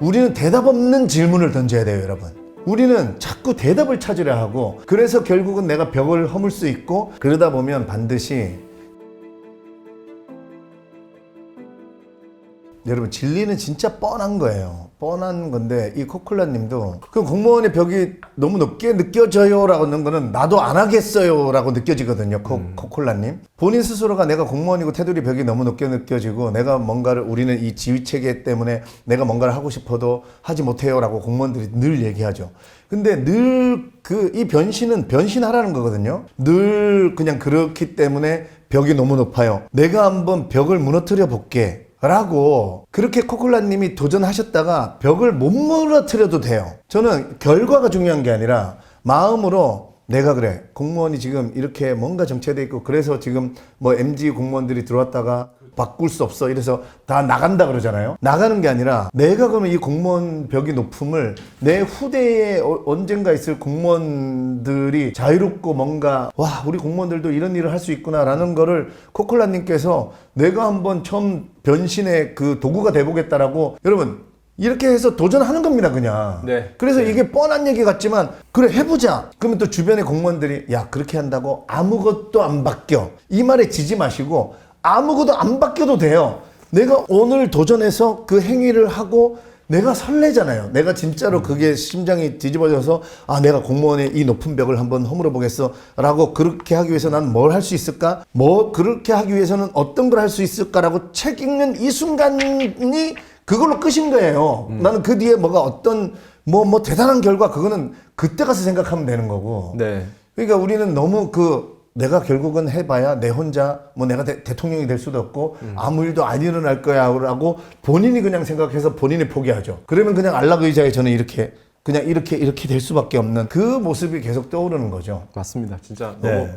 우리는 대답 없는 질문을 던져야 돼요, 여러분. 우리는 자꾸 대답을 찾으려 하고, 그래서 결국은 내가 벽을 허물 수 있고, 그러다 보면 반드시 여러분, 진리는 진짜 뻔한 거예요. 뻔한 건데, 이 코콜라 님도 그 공무원의 벽이 너무 높게 느껴져요 라고 하는 거는 나도 안 하겠어요 라고 느껴지거든요. 코콜라 님. 본인 스스로가 내가 공무원이고 테두리 벽이 너무 높게 느껴지고, 내가 뭔가를, 우리는 이 지휘체계 때문에 내가 뭔가를 하고 싶어도 하지 못해요 라고 공무원들이 늘 얘기하죠. 근데 늘 이 변신은 변신하라는 거거든요. 늘 그냥 그렇기 때문에 벽이 너무 높아요. 내가 한번 벽을 무너뜨려 볼게 라고 그렇게 코콜라님이 도전하셨다가 벽을 못 무너뜨려도 돼요. 저는 결과가 중요한 게 아니라 마음으로 내가 그래, 공무원이 지금 이렇게 뭔가 정체돼 있고, 그래서 지금 뭐 MG 공무원들이 들어왔다가 바꿀 수 없어 이래서 다 나간다 그러잖아요. 나가는 게 아니라 내가 그러면 이 공무원 벽이 높음을 내 후대에 언젠가 있을 공무원들이 자유롭고 뭔가 와, 우리 공무원들도 이런 일을 할 수 있구나 라는 거를 코콜라님께서 내가 한번 처음 변신의 그 도구가 돼보겠다라고, 여러분 이렇게 해서 도전하는 겁니다, 그냥. 네. 그래서 이게 뻔한 얘기 같지만, 그래 해보자. 그러면 또 주변의 공무원들이 야, 그렇게 한다고 아무것도 안 바뀌어, 이 말에 지지 마시고 아무것도 안 바뀌어도 돼요. 내가 오늘 도전해서 그 행위를 하고 내가 설레잖아요. 내가 진짜로 그게 심장이 뒤집어져서 아, 내가 공무원의 이 높은 벽을 한번 허물어 보겠어 라고, 그렇게 하기 위해서 난 뭘 할 수 있을까? 뭐 그렇게 하기 위해서는 어떤 걸 할 수 있을까라고 책 읽는 이 순간이 그걸로 끝인 거예요. 나는 그 뒤에 뭐가 어떤 뭐 대단한 결과, 그거는 그때 가서 생각하면 되는 거고. 네. 그러니까 우리는 너무 내가 결국은 해봐야 내 혼자 뭐 내가 대통령이 될 수도 없고 아무 일도 안 일어날 거야 라고 본인이 그냥 생각해서 본인이 포기하죠. 그러면 그냥 안락 의자에 저는 이렇게 될 수밖에 없는 그 모습이 계속 떠오르는 거죠. 맞습니다. 진짜 너무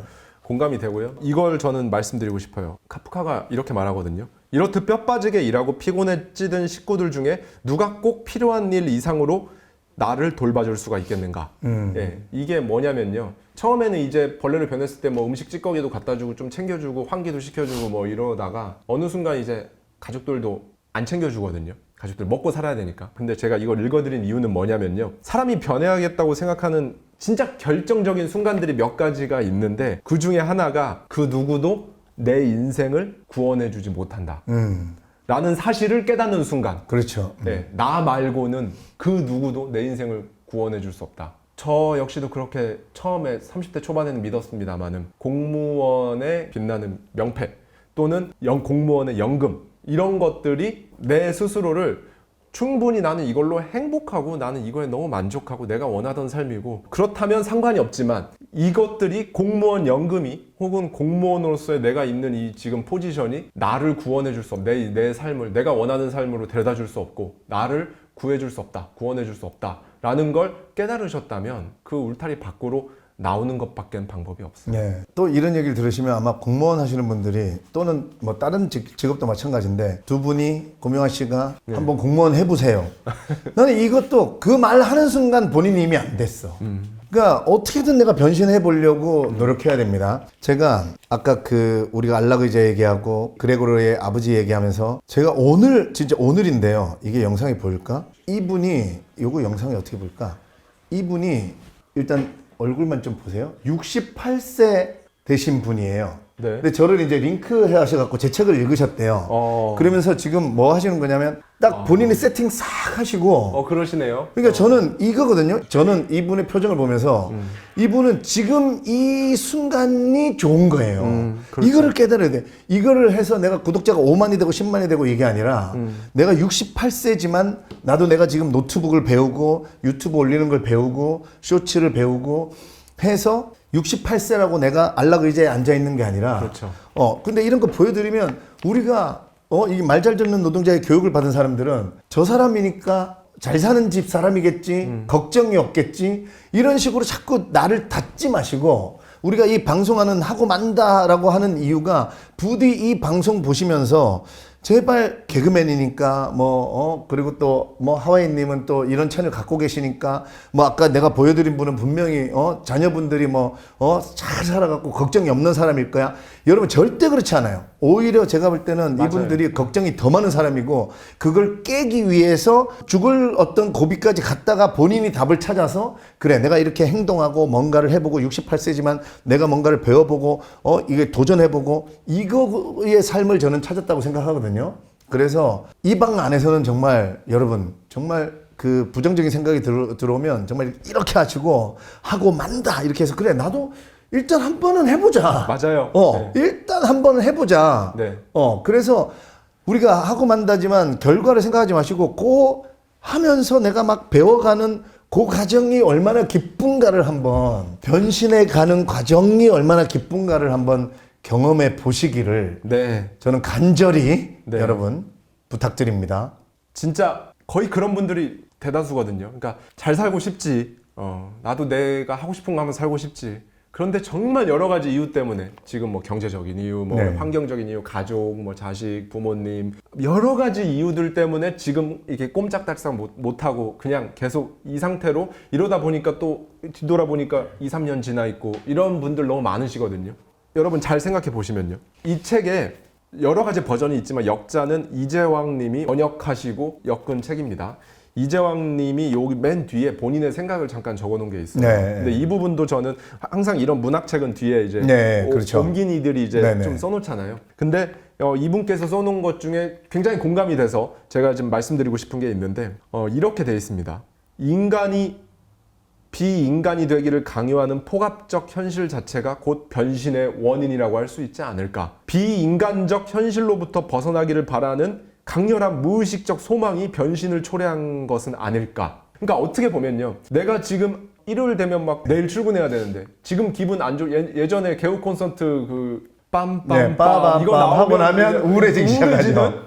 공감이 되고요. 이걸 저는 말씀드리고 싶어요. 카프카가 이렇게 말하거든요. 이렇듯 뼈 빠지게 일하고 피곤에 찌든 식구들 중에 누가 꼭 필요한 일 이상으로 나를 돌봐줄 수가 있겠는가. 예, 이게 뭐냐면요. 처음에는 이제 벌레를 변했을 때 뭐 음식 찌꺼기도 갖다 주고 좀 챙겨주고 환기도 시켜주고 뭐 이러다가 어느 순간 이제 가족들도 안 챙겨주거든요. 가족들 먹고 살아야 되니까. 근데 제가 이걸 읽어드린 이유는 뭐냐면요. 사람이 변해야겠다고 생각하는 진짜 결정적인 순간들이 몇 가지가 있는데, 그 중에 하나가 그 누구도 내 인생을 구원해주지 못한다 라는 사실을 깨닫는 순간. 그렇죠. 네, 나 말고는 그 누구도 내 인생을 구원해줄 수 없다. 저 역시도 그렇게 처음에 30대 초반에는 믿었습니다만은, 공무원의 빛나는 명패 또는 공무원의 연금, 이런 것들이 내 스스로를 충분히 나는 이걸로 행복하고 나는 이거에 너무 만족하고 내가 원하던 삶이고, 그렇다면 상관이 없지만 이것들이, 공무원 연금이 혹은 공무원으로서의 내가 있는 이 지금 포지션이 나를 구원해 줄 수 없고, 내 삶을 내가 원하는 삶으로 데려다 줄 수 없고 나를 구해 줄 수 없다, 구원해 줄 수 없다 라는 걸 깨달으셨다면 그 울타리 밖으로 나오는 것밖에 방법이 없어요. 네. 또 이런 얘기를 들으시면 아마 공무원 하시는 분들이, 또는 뭐 다른 직업도 마찬가지인데, 두 분이, 고명아 씨가 한번 공무원 해보세요. 나는 이것도 그 말 하는 순간 본인이 이미 안 됐어. 그러니까 어떻게든 내가 변신해 보려고 노력해야 됩니다. 제가 아까 우리가 안락 의자 얘기하고 그레고르의 아버지 얘기하면서, 제가 오늘, 진짜 오늘인데요. 이게 영상이 보일까? 이분이, 요거 영상이 어떻게 볼까? 이분이 일단 얼굴만 좀 보세요. 68세 되신 분이에요. 네. 근데 저를 이제 링크해 하셔갖고 제 책을 읽으셨대요. 그러면서 지금 뭐 하시는 거냐면, 딱 본인이 세팅 싹 하시고. 그러시네요. 그러니까 저는 이거거든요. 저는 이분의 표정을 보면서 이분은 지금 이 순간이 좋은 거예요. 그렇죠. 이거를 깨달아야 돼. 이거를 해서 내가 구독자가 5만이 되고 10만이 되고 이게 아니라, 내가 68세지만 나도 내가 지금 노트북을 배우고 유튜브 올리는 걸 배우고 쇼츠를 배우고 해서 68세라고 내가 안락 의자에 앉아 있는 게 아니라. 그렇죠. 근데 이런 거 보여드리면, 우리가 이 말 잘 듣는 노동자의 교육을 받은 사람들은 저 사람이니까 잘 사는 집 사람이겠지, 걱정이 없겠지, 이런 식으로 자꾸 나를 닫지 마시고, 우리가 이 방송하는 하고 만다라고 하는 이유가, 부디 이 방송 보시면서 제발 개그맨이니까 그리고 또 하와이님은 또 이런 채널 갖고 계시니까, 아까 내가 보여드린 분은 분명히 자녀분들이 잘 살아갖고 걱정이 없는 사람일 거야. 여러분 절대 그렇지 않아요. 오히려 제가 볼 때는 맞아요. 이분들이 걱정이 더 많은 사람이고 그걸 깨기 위해서 죽을 어떤 고비까지 갔다가 본인이 답을 찾아서 그래 내가 이렇게 행동하고 뭔가를 해보고 68세지만 내가 뭔가를 배워보고 이게 도전해보고 이거의 삶을 저는 찾았다고 생각하거든요. 그래서 이 방 안에서는 정말 여러분 정말 그 부정적인 생각이 들어오면 정말 이렇게 하시고 하고 만다 이렇게 해서 그래 나도 일단 한 번은 해보자. 맞아요. 일단 한 번은 해보자. 네. 그래서 우리가 하고 만다지만 결과를 생각하지 마시고 그 하면서 내가 막 배워가는 그 과정이 얼마나 기쁜가를 한번 변신해 가는 과정이 얼마나 기쁜가를 한번 경험해 보시기를 네. 저는 간절히 네. 여러분 부탁드립니다. 진짜 거의 그런 분들이 대다수거든요. 그러니까 잘 살고 싶지. 나도 내가 하고 싶은 거 하면 살고 싶지. 그런데 정말 여러 가지 이유 때문에 지금 뭐 경제적인 이유, 뭐 네. 환경적인 이유, 가족, 뭐 자식, 부모님 여러 가지 이유들 때문에 지금 이렇게 꼼짝달싹 못하고 그냥 계속 이 상태로 이러다 보니까 또 뒤돌아보니까 2, 3년 지나 있고 이런 분들 너무 많으시거든요. 여러분 잘 생각해 보시면요. 이 책에 여러 가지 버전이 있지만 역자는 이재왕 님이 번역하시고 엮은 책입니다. 이재왕 님이 여기 맨 뒤에 본인의 생각을 잠깐 적어 놓은 게 있어요. 네. 근데 이 부분도 저는 항상 이런 문학책은 뒤에 이제 네, 그렇죠. 옮긴 이들이 이제 네네. 좀 써놓잖아요. 근데 이분께서 써놓은 것 중에 굉장히 공감이 돼서 제가 지금 말씀드리고 싶은 게 있는데 이렇게 돼 있습니다. 인간이 비인간이 되기를 강요하는 포갑적 현실 자체가 곧 변신의 원인이라고 할 수 있지 않을까. 비인간적 현실로부터 벗어나기를 바라는 강렬한 무의식적 소망이 변신을 초래한 것은 아닐까. 그러니까 어떻게 보면요. 내가 지금 일요일 되면 막 내일 출근해야 되는데 지금 기분 안 좋. 예전에 개우 콘서트 그 빰빰빰 빠밤 이거 하고 나면 이제 우울해지기 시작하죠.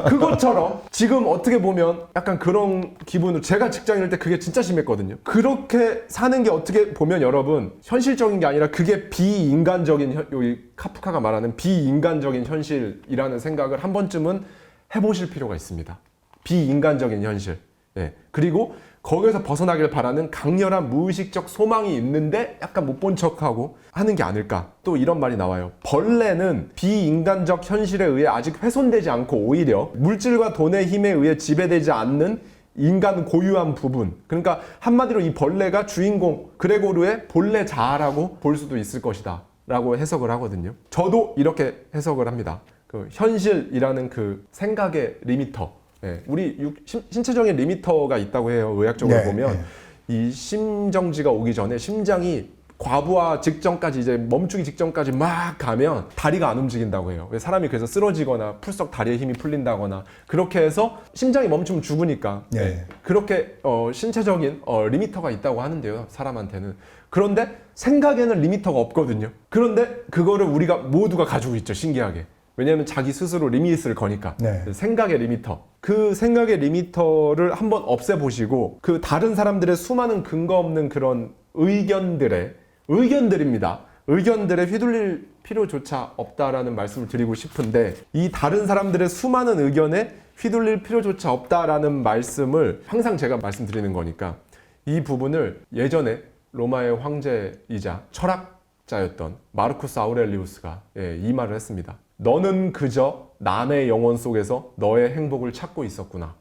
그것처럼 지금 어떻게 보면 약간 그런 기분으로 제가 직장인일 때 그게 진짜 심했거든요. 그렇게 사는 게 어떻게 보면 여러분 현실적인 게 아니라 그게 비인간적인 여기 카프카가 말하는 비인간적인 현실이라는 생각을 한 번쯤은 해보실 필요가 있습니다. 비인간적인 현실. 예. 그리고 거기에서 벗어나길 바라는 강렬한 무의식적 소망이 있는데 약간 못 본 척하고 하는 게 아닐까. 또 이런 말이 나와요. 벌레는 비인간적 현실에 의해 아직 훼손되지 않고 오히려 물질과 돈의 힘에 의해 지배되지 않는 인간 고유한 부분. 그러니까 한마디로 이 벌레가 주인공 그레고르의 본래 자아라고 볼 수도 있을 것이다 라고 해석을 하거든요. 저도 이렇게 해석을 합니다. 그 현실이라는 그 생각의 리미터. 네, 우리 신체적인 리미터가 있다고 해요. 의학적으로 네, 보면 이 심정지가 오기 전에 심장이 과부하 직전까지 이제 멈추기 직전까지 막 가면 다리가 안 움직인다고 해요. 사람이 그래서 쓰러지거나 풀썩 다리에 힘이 풀린다거나 그렇게 해서 심장이 멈추면 죽으니까 네. 그렇게 신체적인 리미터가 있다고 하는데요. 사람한테는. 그런데 생각에는 리미터가 없거든요. 그런데 그거를 우리가 모두가 가지고 있죠. 신기하게. 왜냐하면 자기 스스로 리밋을 거니까. 네. 생각의 리미터. 그 생각의 리미터를 한번 없애보시고 그 다른 사람들의 수많은 근거 없는 그런 의견들입니다. 의견들에 휘둘릴 필요조차 없다라는 말씀을 드리고 싶은데 이 다른 사람들의 수많은 의견에 휘둘릴 필요조차 없다라는 말씀을 항상 제가 말씀드리는 거니까 이 부분을 예전에 로마의 황제이자 철학자였던 마르쿠스 아우렐리우스가 이 말을 했습니다. 너는 그저 남의 영혼 속에서 너의 행복을 찾고 있었구나.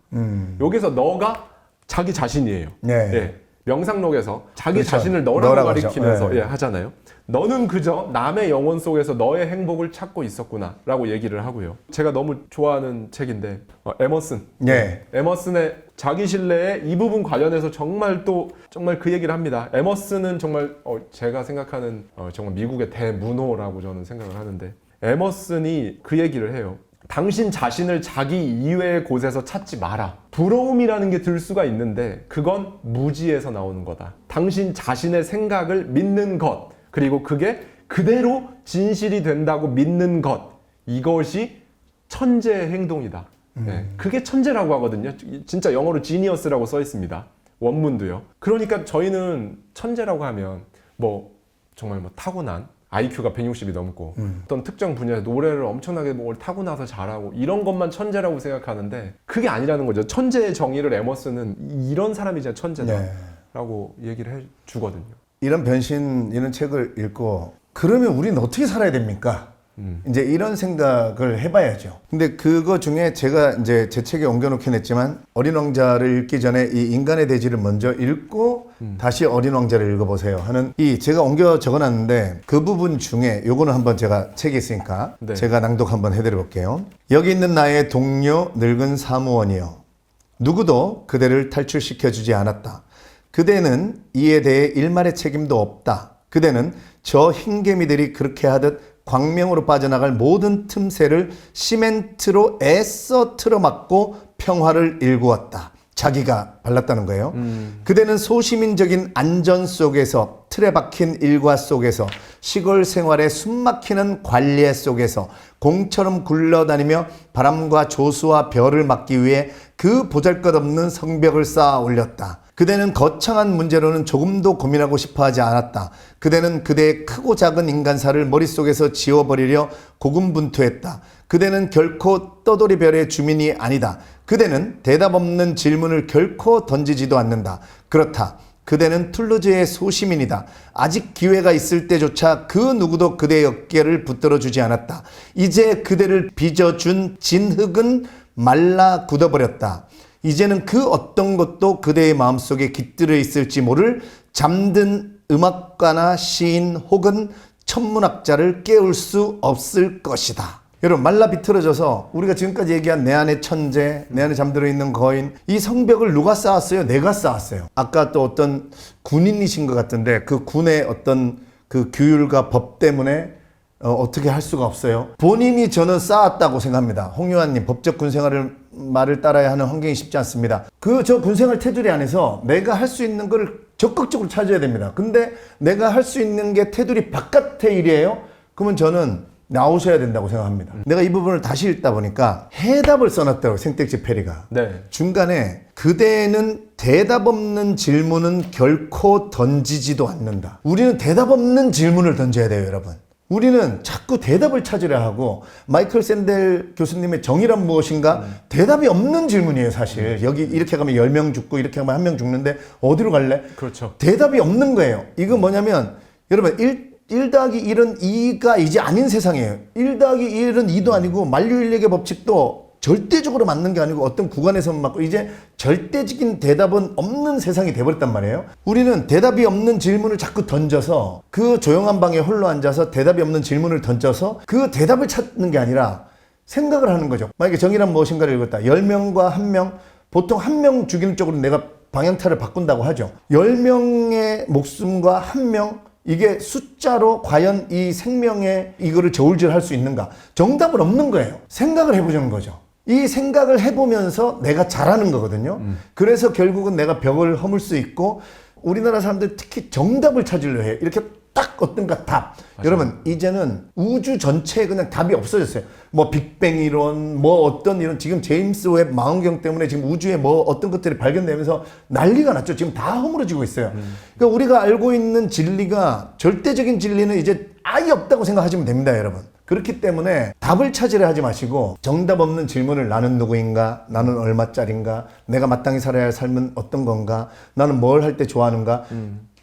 여기서 너가 자기 자신이에요. 네. 예. 명상록에서 자기 그렇죠. 자신을 너라고 너라고 가리키면서 하죠. 네. 하잖아요. 너는 그저 남의 영혼 속에서 너의 행복을 찾고 있었구나 라고 얘기를 하고요. 제가 너무 좋아하는 책인데 에머슨. 네. 에머슨의 자기 신뢰의 이 부분 관련해서 정말 그 얘기를 합니다. 에머슨은 정말 제가 생각하는 정말 미국의 대문호라고 저는 생각을 하는데 에머슨이 그 얘기를 해요. 당신 자신을 자기 이외의 곳에서 찾지 마라. 부러움이라는 게 들 수가 있는데 그건 무지에서 나오는 거다. 당신 자신의 생각을 믿는 것, 그리고 그게 그대로 진실이 된다고 믿는 것, 이것이 천재의 행동이다. 네, 그게 천재라고 하거든요. 진짜 영어로 지니어스라고 써 있습니다. 원문도요. 그러니까 저희는 천재라고 하면 정말 타고난 IQ가 160이 넘고 어떤 특정 분야에서 노래를 엄청나게 뭘 타고나서 잘하고 이런 것만 천재라고 생각하는데 그게 아니라는 거죠. 천재의 정의를 에머슨은 이런 사람이 진짜 천재다라고 얘기를 해주거든요. 이런 변신 이런 책을 읽고 그러면 우리는 어떻게 살아야 됩니까? 이제 이런 생각을 해봐야죠. 근데 그거 중에 제가 이제 제 책에 옮겨놓긴 했지만 어린 왕자를 읽기 전에 이 인간의 대지를 먼저 읽고 다시 어린 왕자를 읽어보세요 하는 이 제가 옮겨 적어놨는데 그 부분 중에 요거는 한번 제가 책에 있으니까 네. 제가 낭독 한번 해드려볼게요. 여기 있는 나의 동료 늙은 사무원이여, 누구도 그대를 탈출시켜주지 않았다. 그대는 이에 대해 일말의 책임도 없다. 그대는 저 흰개미들이 그렇게 하듯 광명으로 빠져나갈 모든 틈새를 시멘트로 애써 틀어막고 평화를 일구었다. 자기가 발랐다는 거예요. 그대는 소시민적인 안전 속에서, 틀에 박힌 일과 속에서, 시골 생활의 숨막히는 관례 속에서 공처럼 굴러다니며 바람과 조수와 별을 막기 위해 그 보잘것없는 성벽을 쌓아 올렸다. 그대는 거창한 문제로는 조금도 고민하고 싶어하지 않았다. 그대는 그대의 크고 작은 인간사를 머릿속에서 지워버리려 고군분투했다. 그대는 결코 떠돌이별의 주민이 아니다. 그대는 대답 없는 질문을 결코 던지지도 않는다. 그렇다. 그대는 툴루즈의 소시민이다. 아직 기회가 있을 때조차 그 누구도 그대의 어깨를 붙들어주지 않았다. 이제 그대를 빚어준 진흙은 말라 굳어버렸다. 이제는 그 어떤 것도 그대의 마음속에 깃들어 있을지 모를 잠든 음악가나 시인 혹은 천문학자를 깨울 수 없을 것이다. 여러분, 말라 비틀어져서 우리가 지금까지 얘기한 내 안의 천재, 내 안에 잠들어 있는 거인, 이 성벽을 누가 쌓았어요? 내가 쌓았어요. 아까 또 어떤 군인이신 것 같은데 그 군의 어떤 그 규율과 법 때문에 어떻게 할 수가 없어요. 본인이 저는 쌓았다고 생각합니다. 홍유아님, 법적 군생활을 말을 따라야 하는 환경이 쉽지 않습니다. 저 군생활 테두리 안에서 내가 할 수 있는 걸 적극적으로 찾아야 됩니다. 근데 내가 할 수 있는 게 테두리 바깥의 일이에요? 그러면 저는 나오셔야 된다고 생각합니다. 내가 이 부분을 다시 읽다 보니까 해답을 써놨다고, 생택지 페리가. 네. 중간에 그대는 대답 없는 질문은 결코 던지지도 않는다. 우리는 대답 없는 질문을 던져야 돼요, 여러분. 우리는 자꾸 대답을 찾으려 하고, 마이클 샌델 교수님의 정의란 무엇인가? 대답이 없는 질문이에요, 사실. 여기 이렇게 가면 10명 죽고 이렇게 가면 1명 죽는데 어디로 갈래? 그렇죠. 대답이 없는 거예요. 이거 뭐냐면 여러분 1 더하기 1은 2가 이제 아닌 세상이에요. 1 더하기 1은 2도 아니고 만류인력의 법칙도 절대적으로 맞는 게 아니고 어떤 구간에서만 맞고, 이제 절대적인 대답은 없는 세상이 돼버렸단 말이에요. 우리는 대답이 없는 질문을 자꾸 던져서, 그 조용한 방에 홀로 앉아서 대답이 없는 질문을 던져서 그 대답을 찾는 게 아니라 생각을 하는 거죠. 만약에 정의란 무엇인가를 읽었다. 10명과 1명, 보통 1명 죽이는 쪽으로 내가 방향타를 바꾼다고 하죠. 10명의 목숨과 1명, 이게 숫자로 과연 이 생명에 이거를 저울질할 수 있는가? 정답은 없는 거예요. 생각을 해보자는 거죠. 이 생각을 해보면서 내가 잘하는 거거든요. 그래서 결국은 내가 벽을 허물 수 있고, 우리나라 사람들 특히 정답을 찾으려 해요. 이렇게 딱 어떤가 답. 맞아요. 여러분, 이제는 우주 전체에 그냥 답이 없어졌어요. 뭐 빅뱅 이론, 뭐 어떤 이론, 지금 제임스 웹 망원경 때문에 지금 우주에 뭐 어떤 것들이 발견되면서 난리가 났죠. 지금 다 허물어지고 있어요. 그러니까 우리가 알고 있는 진리가, 절대적인 진리는 이제 아예 없다고 생각하시면 됩니다, 여러분. 그렇기 때문에 답을 찾으려 하지 마시고, 정답 없는 질문을, 나는 누구인가? 나는 얼마짜린가? 내가 마땅히 살아야 할 삶은 어떤 건가? 나는 뭘 할 때 좋아하는가?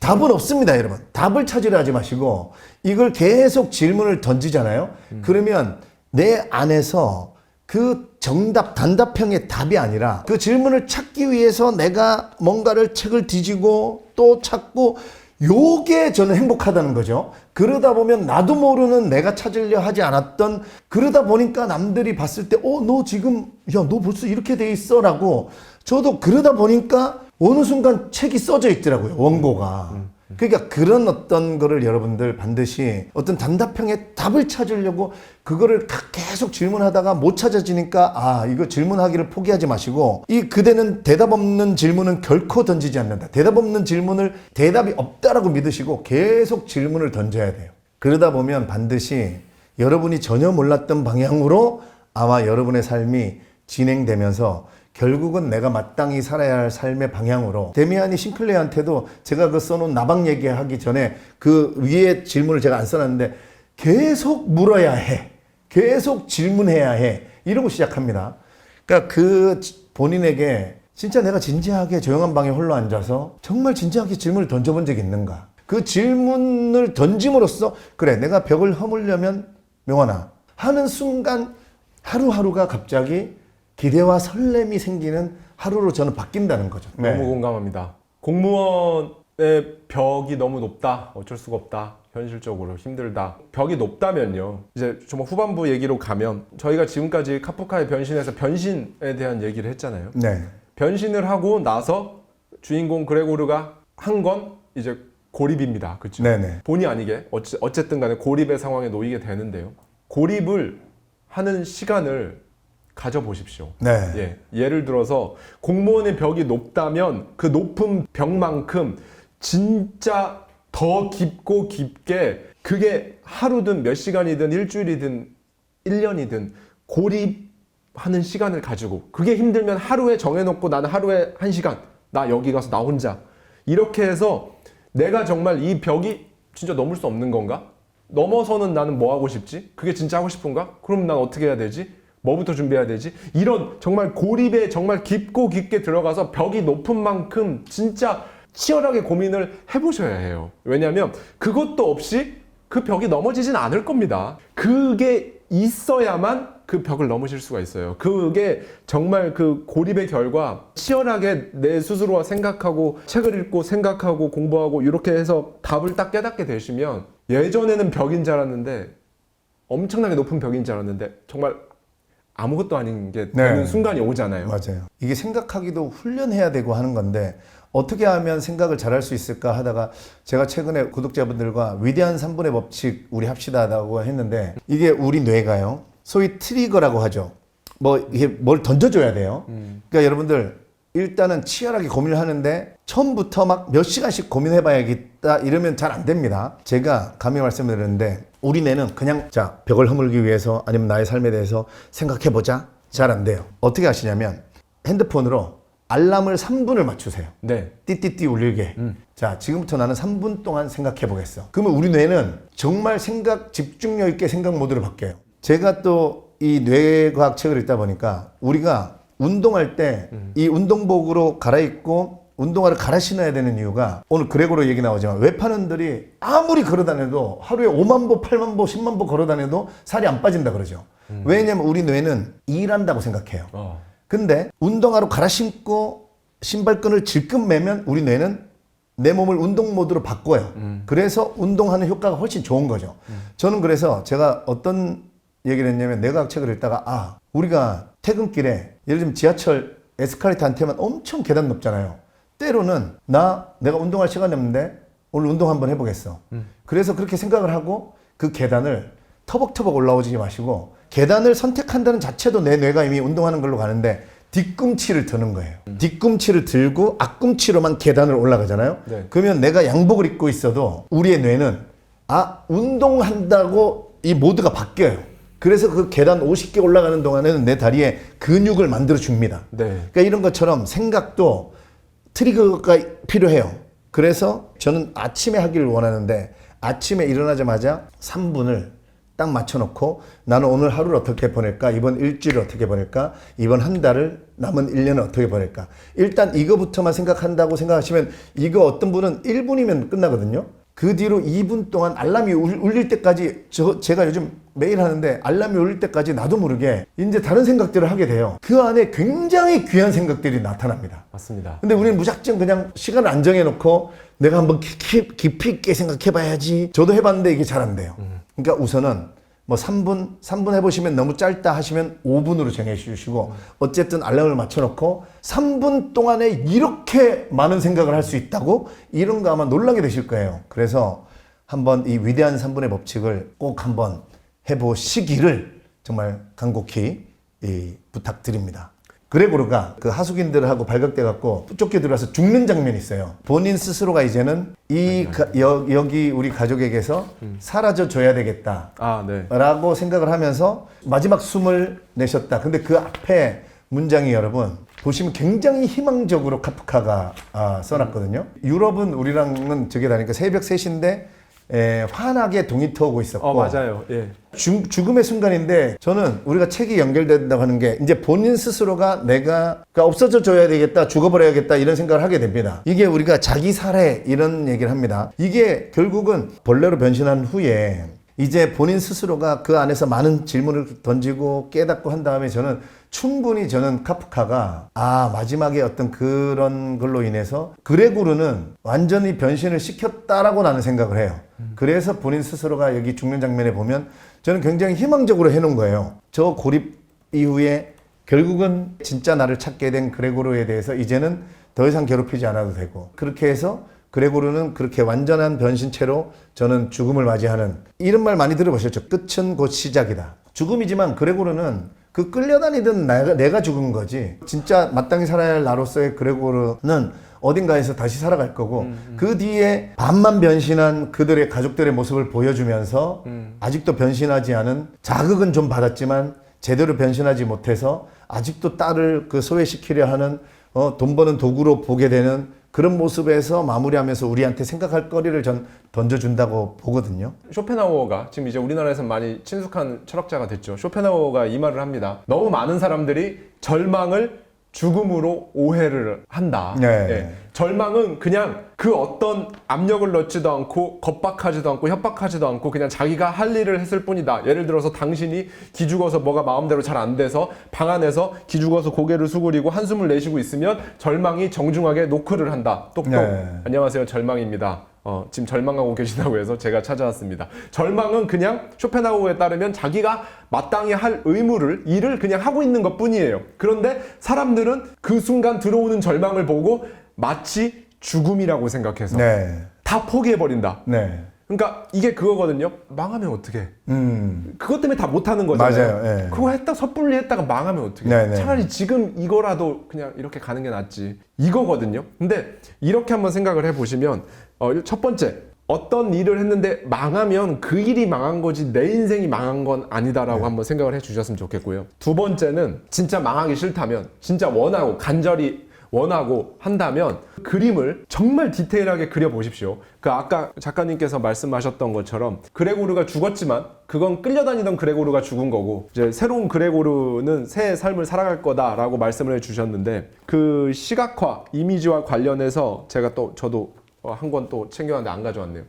답은 없습니다, 여러분. 답을 찾으려 하지 마시고 이걸 계속 질문을 던지잖아요. 그러면 내 안에서 그 정답, 단답형의 답이 아니라 그 질문을 찾기 위해서 내가 뭔가를 책을 뒤지고 또 찾고, 요게 저는 행복하다는 거죠. 그러다 보면 나도 모르는 내가 찾으려 하지 않았던, 그러다 보니까 남들이 봤을 때 너 지금 야 너 벌써 이렇게 돼 있어 라고, 저도 그러다 보니까 어느 순간 책이 써져 있더라고요, 원고가. 그러니까 그런 어떤 거를 여러분들 반드시 어떤 단답형의 답을 찾으려고 그거를 계속 질문하다가 못 찾아지니까 이거 질문하기를 포기하지 마시고, 이 그대는 대답 없는 질문은 결코 던지지 않는다. 대답 없는 질문을 대답이 없다라고 믿으시고 계속 질문을 던져야 돼요. 그러다 보면 반드시 여러분이 전혀 몰랐던 방향으로 아마 여러분의 삶이 진행되면서 결국은 내가 마땅히 살아야 할 삶의 방향으로, 데미안이 싱클레어한테도 제가 그 써놓은 나방 얘기하기 전에 그 위에 질문을 제가 안 써놨는데, 계속 물어야 해, 계속 질문해야 해, 이러고 시작합니다. 그러니까 그 본인에게 진짜 내가 진지하게 조용한 방에 홀로 앉아서 정말 진지하게 질문을 던져본 적이 있는가? 그 질문을 던짐으로써, 그래, 내가 벽을 허물려면 명환아 하는 순간 하루하루가 갑자기 기대와 설렘이 생기는 하루로 저는 바뀐다는 거죠. 너무 공감합니다. 공무원의 벽이 너무 높다. 어쩔 수가 없다. 현실적으로 힘들다. 벽이 높다면요. 이제 좀 후반부 얘기로 가면 저희가 지금까지 카프카의 변신에서 변신에 대한 얘기를 했잖아요. 네. 변신을 하고 나서 주인공 그레고르가 한 건 이제 고립입니다. 그렇죠? 네네. 본의 아니게 어쨌든 간에 고립의 상황에 놓이게 되는데요. 고립을 하는 시간을 가져보십시오. 네. 예, 예를 들어서 공무원의 벽이 높다면 그 높은 벽만큼 진짜 더 깊고 깊게 그게 하루든 몇 시간이든 일주일이든 1년이든 고립하는 시간을 가지고 그게 힘들면 하루에 정해놓고 나는 하루에 1시간 나 여기 가서 나 혼자 이렇게 해서 내가 정말 이 벽이 진짜 넘을 수 없는 건가? 넘어서는 나는 뭐 하고 싶지? 그게 진짜 하고 싶은가? 그럼 난 어떻게 해야 되지? 뭐부터 준비해야 되지? 이런 정말 고립에 정말 깊고 깊게 들어가서 벽이 높은 만큼 진짜 치열하게 고민을 해보셔야 해요. 왜냐하면 그것도 없이 그 벽이 넘어지진 않을 겁니다. 그게 있어야만 그 벽을 넘으실 수가 있어요. 그게 정말 그 고립의 결과 치열하게 내 스스로와 생각하고 책을 읽고 생각하고 공부하고 이렇게 해서 답을 딱 깨닫게 되시면 예전에는 벽인 줄 알았는데 엄청나게 높은 벽인 줄 알았는데 정말 아무것도 아닌 게 되는 순간이 오잖아요. 맞아요. 이게 생각하기도 훈련해야 되고 하는 건데 어떻게 하면 생각을 잘할 수 있을까 하다가 제가 최근에 구독자분들과 위대한 3분의 법칙 우리 합시다라고 했는데 이게 우리 뇌가요. 소위 트리거라고 하죠. 뭐 이게 뭘 던져줘야 돼요. 그러니까 여러분들 일단은 치열하게 고민을 하는데 처음부터 막 몇 시간씩 고민해봐야겠다 이러면 잘 안 됩니다. 제가 감히 말씀을 드렸는데 우리 뇌는 그냥 자 벽을 허물기 위해서 아니면 나의 삶에 대해서 생각해보자 잘 안 돼요. 어떻게 하시냐면 핸드폰으로 알람을 3분을 맞추세요. 네. 띠띠띠 울리게. 자, 지금부터 나는 3분 동안 생각해 보겠어. 그러면 우리 뇌는 정말 집중력 있게 생각 모드로 바뀌어요. 제가 또 이 뇌과학 책을 읽다 보니까 우리가 운동할 때 이 운동복으로 갈아입고 운동화를 갈아 신어야 되는 이유가 오늘 그레고로 얘기 나오지만 외판원들이 아무리 걸어다녀도 하루에 5만 보, 8만 보, 10만 보 걸어다녀도 살이 안 빠진다 그러죠. 왜냐면 우리 뇌는 일한다고 생각해요. 근데 운동화로 갈아 신고 신발끈을 질끈 매면 우리 뇌는 내 몸을 운동 모드로 바꿔요. 그래서 운동하는 효과가 훨씬 좋은 거죠. 저는 그래서 제가 어떤 얘기를 했냐면 뇌과학 책을 읽다가 우리가 퇴근길에 예를 들면 지하철 에스컬레이터 한 태면 엄청 계단 높잖아요. 때로는 내가 운동할 시간이 없는데 오늘 운동 한번 해보겠어. 그래서 그렇게 생각을 하고 그 계단을 터벅터벅 올라오지 마시고 계단을 선택한다는 자체도 내 뇌가 이미 운동하는 걸로 가는데 뒤꿈치를 드는 거예요. 뒤꿈치를 들고 앞꿈치로만 계단을 올라가잖아요. 네. 그러면 내가 양복을 입고 있어도 우리의 뇌는 운동한다고 이 모드가 바뀌어요. 그래서 그 계단 50개 올라가는 동안에는 내 다리에 근육을 만들어 줍니다. 네. 그러니까 이런 것처럼 생각도 트리거가 필요해요. 그래서 저는 아침에 하기를 원하는데 아침에 일어나자마자 3분을 딱 맞춰놓고 나는 오늘 하루를 어떻게 보낼까? 이번 일주일을 어떻게 보낼까? 이번 한 달을 남은 1년을 어떻게 보낼까? 일단 이거부터만 생각한다고 생각하시면 이거 어떤 분은 1분이면 끝나거든요. 그 뒤로 2분 동안 알람이 울릴 때까지 제가 요즘 매일 하는데 알람이 울릴 때까지 나도 모르게 이제 다른 생각들을 하게 돼요. 그 안에 굉장히 귀한 생각들이 나타납니다. 맞습니다. 근데 우리는 무작정 그냥 시간을 안 정해놓고 내가 한번 깊이 있게 생각해봐야지. 저도 해봤는데 이게 잘 안 돼요. 그러니까 우선은 뭐 3분 해보시면 너무 짧다 하시면 5분으로 정해주시고 어쨌든 알람을 맞춰놓고 3분 동안에 이렇게 많은 생각을 할 수 있다고 이런 거 아마 놀라게 되실 거예요. 그래서 한번 이 위대한 3분의 법칙을 꼭 한번 해보시기를 정말 간곡히 부탁드립니다. 그레고르가 그 하숙인들하고 발각돼갖고 쫓겨 들어와서 죽는 장면이 있어요. 본인 스스로가 이제는 여기 우리 가족에게서 사라져 줘야 되겠다. 네. 라고 생각을 하면서 마지막 숨을 내셨다. 근데 그 앞에 문장이 여러분 보시면 굉장히 희망적으로 카프카가 써놨거든요. 유럽은 우리랑은 저기 다니까 새벽 3시인데 환하게 동이 트오고 있었고 맞아요. 예. 죽음의 순간인데 저는 우리가 책이 연결된다고 하는 게 이제 본인 스스로가 내가 없어져 줘야 되겠다 죽어버려야겠다 이런 생각을 하게 됩니다. 이게 우리가 자기 살해 이런 얘기를 합니다. 이게 결국은 벌레로 변신한 후에 이제 본인 스스로가 그 안에서 많은 질문을 던지고 깨닫고 한 다음에 충분히 저는 카프카가 마지막에 어떤 그런 걸로 인해서 그레고르는 완전히 변신을 시켰다라고 나는 생각을 해요. 그래서 본인 스스로가 여기 죽는 장면에 보면 저는 굉장히 희망적으로 해놓은 거예요. 저 고립 이후에 결국은 진짜 나를 찾게 된 그레고르에 대해서 이제는 더 이상 괴롭히지 않아도 되고, 그렇게 해서 그레고르는 그렇게 완전한 변신체로 저는 죽음을 맞이하는, 이런 말 많이 들어보셨죠? 끝은 곧 시작이다. 죽음이지만 그레고르는 그 끌려다니던 내가 죽은 거지, 진짜 마땅히 살아야 할 나로서의 그레고르는 어딘가에서 다시 살아갈 거고, 그 뒤에 반만 변신한 그들의 가족들의 모습을 보여주면서 아직도 변신하지 않은, 자극은 좀 받았지만 제대로 변신하지 못해서 아직도 딸을 그 소외시키려 하는 돈 버는 도구로 보게 되는 그런 모습에서 마무리하면서 우리한테 생각할 거리를 전 던져준다고 보거든요. 쇼펜하우어가 지금 이제 우리나라에서 많이 친숙한 철학자가 됐죠. 쇼펜하우어가 이 말을 합니다. 너무 많은 사람들이 절망을 죽음으로 오해를 한다. 네. 예. 절망은 그냥 그 어떤 압력을 넣지도 않고 겁박하지도 않고 협박하지도 않고 그냥 자기가 할 일을 했을 뿐이다. 예를 들어서 당신이 기죽어서 뭐가 마음대로 잘 안 돼서 방 안에서 기죽어서 고개를 수그리고 한숨을 내쉬고 있으면 절망이 정중하게 노크를 한다. 똑똑. 네. 안녕하세요, 절망입니다. 지금 절망하고 계시다고 해서 제가 찾아왔습니다. 절망은 그냥 쇼펜하우어에 따르면 자기가 마땅히 할 의무를, 일을 그냥 하고 있는 것 뿐이에요. 그런데 사람들은 그 순간 들어오는 절망을 보고 마치 죽음이라고 생각해서 다 포기해버린다. 네. 그러니까 이게 그거거든요. 망하면 어떡해. 그것 때문에 다 못하는 거잖아요. 맞아요. 네. 그거 했다 섣불리 했다가 망하면 어떡해. 네, 네. 차라리 지금 이거라도 그냥 이렇게 가는 게 낫지. 이거거든요. 근데 이렇게 한번 생각을 해보시면 첫 번째, 어떤 일을 했는데 망하면 그 일이 망한 거지 내 인생이 망한 건 아니다라고 한번 생각을 해주셨으면 좋겠고요. 두 번째는 진짜 망하기 싫다면, 진짜 원하고 간절히 원하고 한다면 그림을 정말 디테일하게 그려보십시오. 그 아까 작가님께서 말씀하셨던 것처럼 그레고르가 죽었지만 그건 끌려다니던 그레고르가 죽은 거고, 이제 새로운 그레고르는 새 삶을 살아갈 거다라고 말씀을 해주셨는데, 그 시각화 이미지와 관련해서 저도 한 권 또 챙겨왔는데 안 가져왔네요.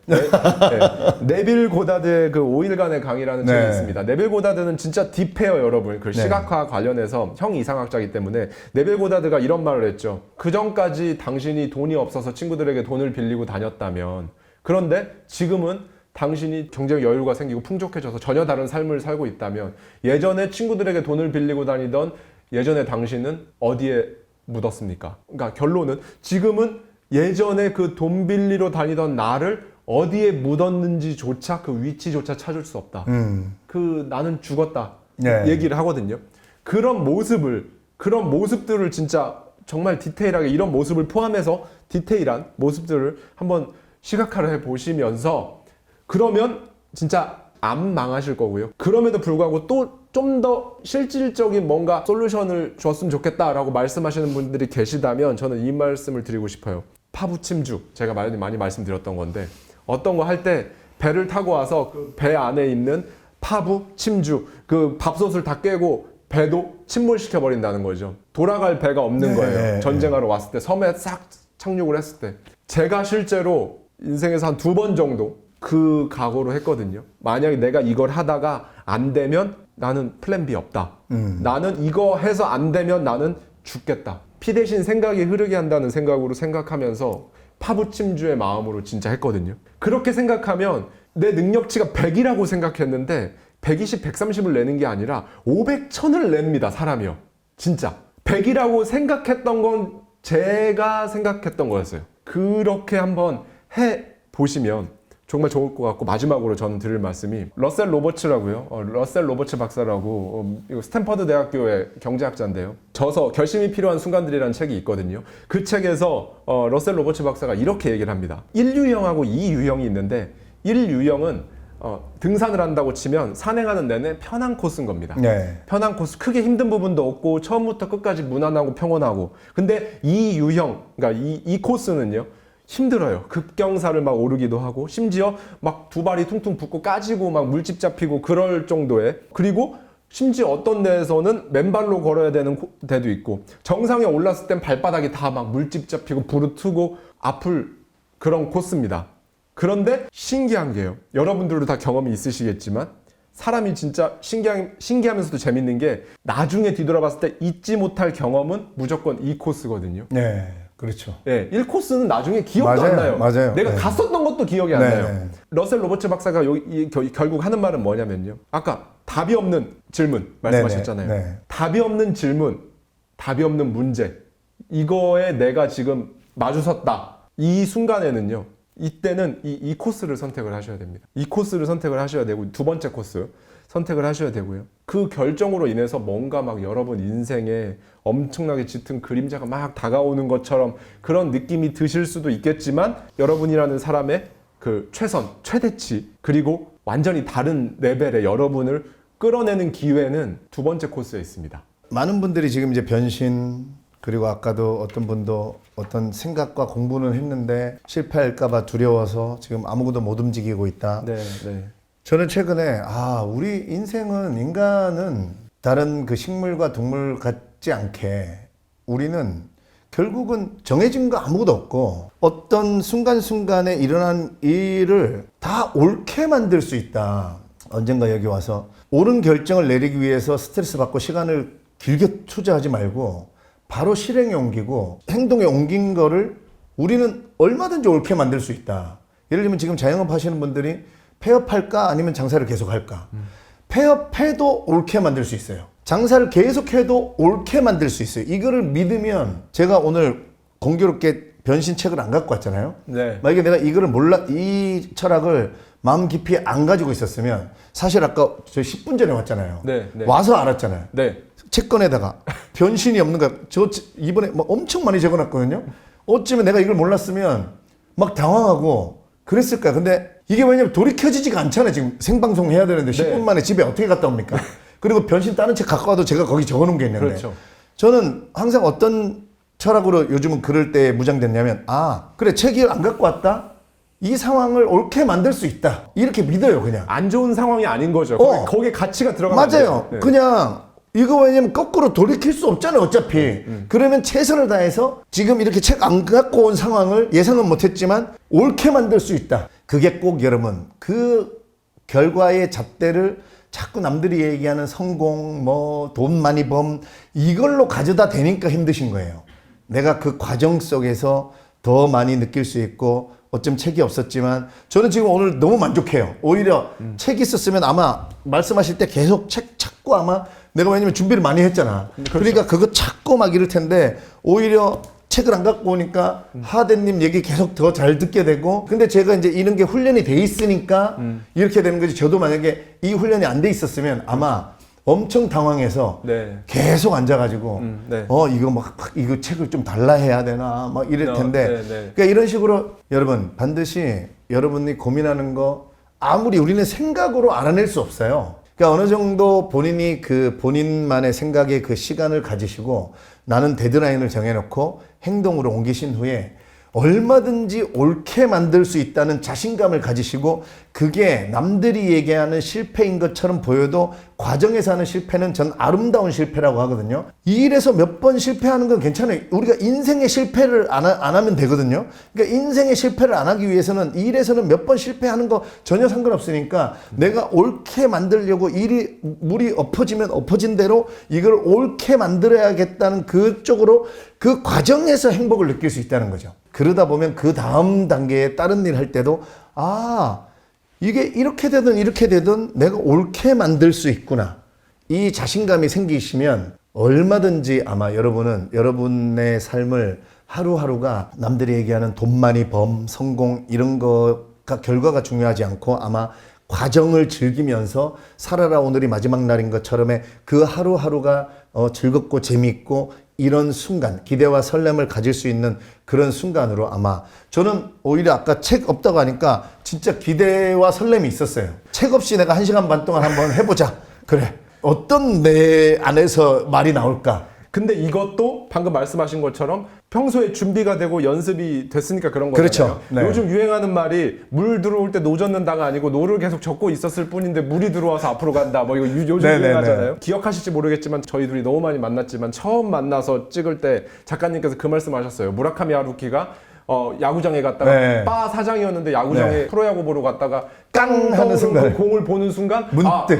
네빌 고다드의 그 5일간의 강의라는 책이 있습니다. 네빌 고다드는 진짜 딥해요, 여러분. 그 시각화 관련해서 형 이상학자이기 때문에 네빌 고다드가 이런 말을 했죠. 그 전까지 당신이 돈이 없어서 친구들에게 돈을 빌리고 다녔다면, 그런데 지금은 당신이 경제적 여유가 생기고 풍족해져서 전혀 다른 삶을 살고 있다면, 예전에 친구들에게 돈을 빌리고 다니던 예전의 당신은 어디에 묻었습니까? 그러니까 결론은 지금은 예전에 그 돈 빌리러 다니던 나를 어디에 묻었는지조차 그 위치조차 찾을 수 없다. 그 나는 죽었다. 얘기를 하거든요. 그런 모습들을 진짜 정말 디테일하게, 이런 모습을 포함해서 디테일한 모습들을 한번 시각화를 해보시면서, 그러면 진짜 안 망하실 거고요. 그럼에도 불구하고 또 좀 더 실질적인 뭔가 솔루션을 줬으면 좋겠다라고 말씀하시는 분들이 계시다면 저는 이 말씀을 드리고 싶어요. 파부침주, 제가 많이 말씀드렸던 건데, 어떤 거 할 때 배를 타고 와서 그 배 안에 있는 파부침주, 그 밥솥을 다 깨고 배도 침몰시켜 버린다는 거죠. 돌아갈 배가 없는 거예요. 전쟁하러 왔을 때, 섬에 싹 착륙을 했을 때. 제가 실제로 인생에서 한 2번 정도 그 각오로 했거든요. 만약에 내가 이걸 하다가 안 되면 나는 플랜 B 없다. 나는 이거 해서 안 되면 나는 죽겠다. 피 대신 생각이 흐르게 한다는 생각으로 생각하면서 파부침주의 마음으로 진짜 했거든요. 그렇게 생각하면 내 능력치가 100이라고 생각했는데 120, 130을 내는 게 아니라 500, 1000을 냅니다, 사람이요. 진짜 100이라고 생각했던 건 제가 생각했던 거였어요. 그렇게 한번 해보시면 정말 좋을 것 같고, 마지막으로 저는 드릴 말씀이 러셀 로버츠라고요. 러셀 로버츠 박사라고, 이거 스탠퍼드 대학교의 경제학자인데요. 저서 결심이 필요한 순간들이라는 책이 있거든요. 그 책에서 러셀 로버츠 박사가 이렇게 얘기를 합니다. 1유형하고 2유형이 있는데, 1유형은 등산을 한다고 치면 산행하는 내내 편한 코스인 겁니다. 편한 코스, 크게 힘든 부분도 없고 처음부터 끝까지 무난하고 평온하고. 근데 2유형, 그러니까 이 코스는요, 힘들어요. 급경사를 막 오르기도 하고, 심지어 막 두 발이 퉁퉁 붓고 까지고 막 물집 잡히고 그럴 정도의, 그리고 심지어 어떤 데에서는 맨발로 걸어야 되는 데도 있고, 정상에 올랐을 땐 발바닥이 다 막 물집 잡히고 부르트고 아플 그런 코스입니다. 그런데 신기한 게요. 여러분들도 다 경험이 있으시겠지만 사람이 진짜 신기하면서도 재밌는 게 나중에 뒤돌아봤을 때 잊지 못할 경험은 무조건 2코스거든요. 네, 그렇죠. 네, 1코스는 나중에 기억도 맞아요, 안 나요. 맞아요. 내가 네. 갔었던 것도 기억이 안 네, 나요. 네. 러셀 로버츠 박사가 결국 하는 말은 뭐냐면요. 아까 답이 없는 질문 말씀하셨잖아요. 네, 네. 답이 없는 질문, 답이 없는 문제. 이거에 내가 지금 마주섰다. 이 순간에는요. 이때는 이 코스를 선택을 하셔야 됩니다. 이 코스를 선택을 하셔야 되고 두 번째 코스 선택을 하셔야 되고요. 그 결정으로 인해서 뭔가 막 여러분 인생에 엄청나게 짙은 그림자가 막 다가오는 것처럼 그런 느낌이 드실 수도 있겠지만 여러분이라는 사람의 그 최선, 최대치 그리고 완전히 다른 레벨의 여러분을 끌어내는 기회는 두 번째 코스에 있습니다. 많은 분들이 지금 이제 변신 그리고 아까도 어떤 분도 어떤 생각과 공부는 했는데 실패할까봐 두려워서 지금 아무것도 못 움직이고 있다. 네, 네. 저는 최근에 우리 인간은 다른 그 식물과 동물 같지 않게 우리는 결국은 정해진 거 아무것도 없고 어떤 순간순간에 일어난 일을 다 옳게 만들 수 있다. 언젠가 여기 와서 옳은 결정을 내리기 위해서 스트레스 받고 시간을 길게 투자하지 말고 바로 실행에 옮기고 행동에 옮긴 거를 우리는 얼마든지 옳게 만들 수 있다. 예를 들면 지금 자영업 하시는 분들이 폐업할까 아니면 장사를 계속할까? 폐업해도 옳게 만들 수 있어요. 장사를 계속해도 옳게 만들 수 있어요. 이거를 믿으면 제가 오늘 공교롭게 변신책을 안 갖고 왔잖아요. 네. 만약에 내가 이거를 이 철학을 마음 깊이 안 가지고 있었으면 사실 아까 저 10분 전에 왔잖아요. 네, 네. 와서 알았잖아요. 네. 책권에다가 변신이 없는 거 저 이번에 막 엄청 많이 적어놨거든요. 어쩌면 내가 이걸 몰랐으면 막 당황하고 그랬을까. 근데 이게 왜냐면 돌이켜지지가 않잖아요. 지금 생방송 해야 되는데 10분 만에 집에 어떻게 갔다 옵니까? 그리고 변신 다른 책 갖고 와도 제가 거기 적어놓은 게 있는데 그렇죠. 저는 항상 어떤 철학으로 요즘은 그럴 때 무장됐냐면 그래 책을 안 갖고 왔다? 이 상황을 옳게 만들 수 있다. 이렇게 믿어요 그냥. 안 좋은 상황이 아닌 거죠. 거기에 가치가 들어가면 맞아요. 안 돼요. 네. 그냥 이거 왜냐면 거꾸로 돌이킬 수 없잖아요 어차피. 그러면 최선을 다해서 지금 이렇게 책 안 갖고 온 상황을 예상은 못했지만 옳게 만들 수 있다. 그게 꼭 여러분 그 결과의 잣대를 자꾸 남들이 얘기하는 성공 돈 많이 범 이걸로 가져다 대니까 힘드신 거예요. 내가 그 과정 속에서 더 많이 느낄 수 있고 어쩜 책이 없었지만 저는 지금 오늘 너무 만족해요. 오히려 책이 있었으면 아마 말씀하실 때 계속 책 찾고 아마 내가 왜냐면 준비를 많이 했잖아. 그렇죠. 그러니까 그거 찾고 막 이럴 텐데 오히려 책을 안 갖고 오니까 하대님 얘기 계속 더 잘 듣게 되고 근데 제가 이제 이런 게 훈련이 돼 있으니까 이렇게 되는 거지. 저도 만약에 이 훈련이 안 돼 있었으면 아마 엄청 당황해서 네. 계속 앉아가지고 네. 이거 이거 책을 좀 달라 해야 되나 막 이럴 텐데 네, 네. 그러니까 이런 식으로 여러분 반드시 여러분이 고민하는 거 아무리 우리는 생각으로 알아낼 수 없어요. 그러니까 어느 정도 본인이 그 본인만의 생각에 그 시간을 가지시고 나는 데드라인을 정해놓고 행동으로 옮기신 후에 얼마든지 옳게 만들 수 있다는 자신감을 가지시고 그게 남들이 얘기하는 실패인 것처럼 보여도 과정에서 하는 실패는 전 아름다운 실패라고 하거든요. 이 일에서 몇 번 실패하는 건 괜찮아요. 우리가 인생의 실패를 안 하면 되거든요. 그러니까 인생의 실패를 안 하기 위해서는 이 일에서는 몇 번 실패하는 거 전혀 상관없으니까 내가 옳게 만들려고 물이 엎어지면 엎어진 대로 이걸 옳게 만들어야겠다는 그쪽으로 그 과정에서 행복을 느낄 수 있다는 거죠. 그러다 보면 그 다음 단계에 다른 일 할 때도 이게 이렇게 되든 이렇게 되든 내가 옳게 만들 수 있구나. 이 자신감이 생기시면 얼마든지 아마 여러분은 여러분의 삶을 하루하루가 남들이 얘기하는 돈 많이 범, 성공 이런 거가 결과가 중요하지 않고 아마 과정을 즐기면서 살아라 오늘이 마지막 날인 것처럼의 그 하루하루가 즐겁고 재미있고 이런 순간, 기대와 설렘을 가질 수 있는 그런 순간으로 아마 저는 오히려 아까 책 없다고 하니까 진짜 기대와 설렘이 있었어요. 책 없이 내가 1시간 반 동안 한번 해보자. 그래. 어떤 내 안에서 말이 나올까? 근데 이것도 방금 말씀하신 것처럼 평소에 준비가 되고 연습이 됐으니까 그런 거잖아요. 그렇죠. 네. 요즘 유행하는 말이 물 들어올 때 노 젓는다가 아니고 노를 계속 젓고 있었을 뿐인데 물이 들어와서 앞으로 간다. 뭐 이거 요즘 네네네. 유행하잖아요. 기억하실지 모르겠지만 저희 둘이 너무 많이 만났지만 처음 만나서 찍을 때 작가님께서 그 말씀하셨어요. 무라카미 하루키가 야구장에 갔다가 네. 바 사장이었는데 야구장에 네. 프로야구 보러 갔다가 깡 하는 떠오르는 순간. 공을 보는 순간 문득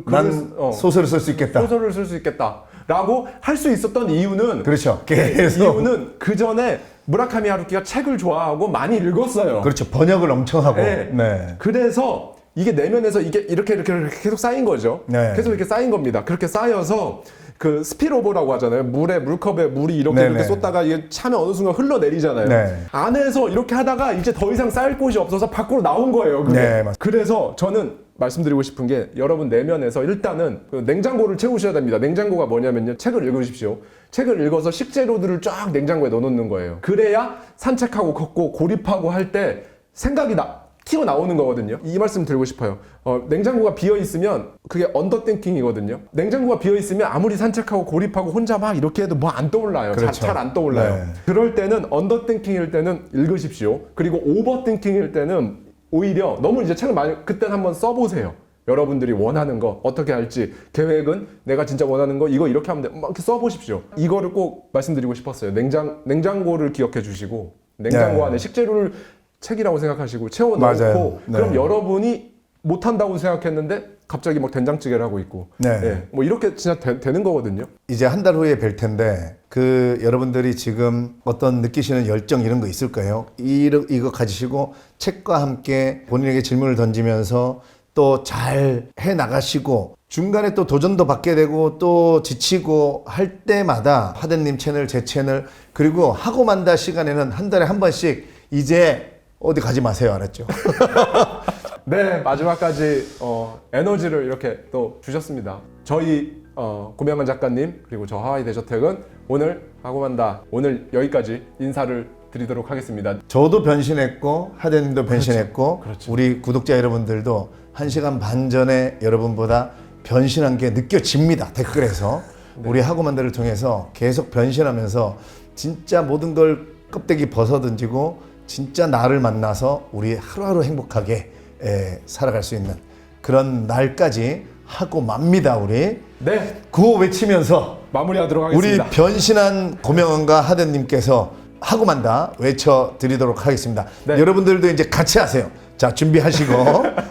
난 어, 소설을 쓸 수 있겠다. 소설을 쓸 수 있겠다라고 할 수 있었던 이유는 그렇죠. 계속. 이유는 그 전에 무라카미 하루키가 책을 좋아하고 많이 읽었어요. 그렇죠. 번역을 엄청 하고. 네. 네. 그래서 이게 내면에서 이게 이렇게 계속 쌓인 거죠. 네. 계속 이렇게 쌓인 겁니다. 그렇게 쌓여서 그 스피로버라고 하잖아요. 물컵에 물이 이렇게 네네. 쏟다가 이게 차면 어느 순간 흘러내리잖아요. 네. 안에서 이렇게 하다가 이제 더 이상 쌓일 곳이 없어서 밖으로 나온 거예요. 그게. 네, 맞습니다. 그래서 저는 말씀드리고 싶은 게 여러분 내면에서 일단은 그 냉장고를 채우셔야 됩니다. 냉장고가 뭐냐면요. 책을 읽으십시오. 책을 읽어서 식재료들을 쫙 냉장고에 넣어놓는 거예요. 그래야 산책하고 걷고 고립하고 할 때 생각이 튀어나오는 거거든요. 이 말씀 드리고 싶어요. 냉장고가 비어있으면 그게 언더띵킹이거든요. 냉장고가 비어있으면 아무리 산책하고 고립하고 혼자 막 이렇게 해도 뭐 안 떠올라요. 그렇죠. 잘 안 떠올라요. 네. 그럴 때는 언더띵킹일 때는 읽으십시오. 그리고 오버띵킹일 때는 오히려 너무 이제 책을 많이 그때는 한번 써보세요. 여러분들이 원하는 거 어떻게 할지 계획은 내가 진짜 원하는 거 이거 이렇게 하면 돼. 막 이렇게 써보십시오. 이거를 꼭 말씀드리고 싶었어요. 냉장고를 기억해 주시고 냉장고 네. 안에 식재료를 책이라고 생각하시고 채워넣고 맞아요. 네. 그럼 여러분이 못한다고 생각했는데 갑자기 막 된장찌개를 하고 있고 네. 뭐 이렇게 진짜 되는 거거든요. 이제 한 달 후에 뵐 텐데 그 여러분들이 지금 어떤 느끼시는 열정 이런 거 있을 거예요. 이거 가지시고 책과 함께 본인에게 질문을 던지면서 또 잘 해 나가시고 중간에 또 도전도 받게 되고 또 지치고 할 때마다 하대님 채널, 제 채널 그리고 하고 만다 시간에는 한 달에 한 번씩 이제 어디 가지 마세요. 알았죠? 네, 마지막까지 에너지를 이렇게 또 주셨습니다. 저희 고명환 작가님 그리고 저 하와이 대저택은 오늘 하고만다 오늘 여기까지 인사를 드리도록 하겠습니다. 저도 변신했고 하대님도 변신했고 그렇죠. 우리 구독자 여러분들도 1시간 반 전에 여러분보다 변신한 게 느껴집니다. 댓글에서 우리 하고만다를 통해서 계속 변신하면서 진짜 모든 걸 껍데기 벗어던지고 진짜 나를 만나서 우리 하루하루 행복하게 살아갈 수 있는 그런 날까지 하고 맙니다. 우리 네, 구호 외치면서 마무리하도록 우리 하겠습니다. 변신한 고명원과 하대님께서 하고 만다 외쳐드리도록 하겠습니다. 네. 여러분들도 이제 같이 하세요. 자, 준비하시고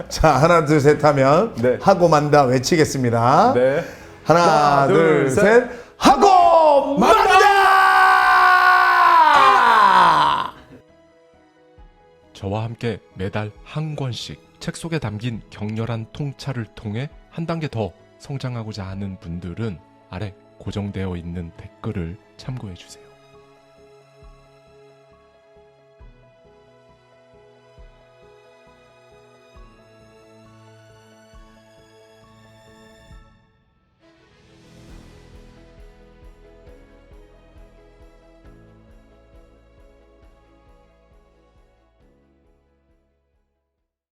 자, 하나 둘 셋 하면 네. 하고 만다 외치겠습니다. 네. 하나 둘 셋 하고 만다! 저와 함께 매달 한 권씩 책 속에 담긴 격렬한 통찰을 통해 한 단계 더 성장하고자 하는 분들은 아래 고정되어 있는 댓글을 참고해 주세요.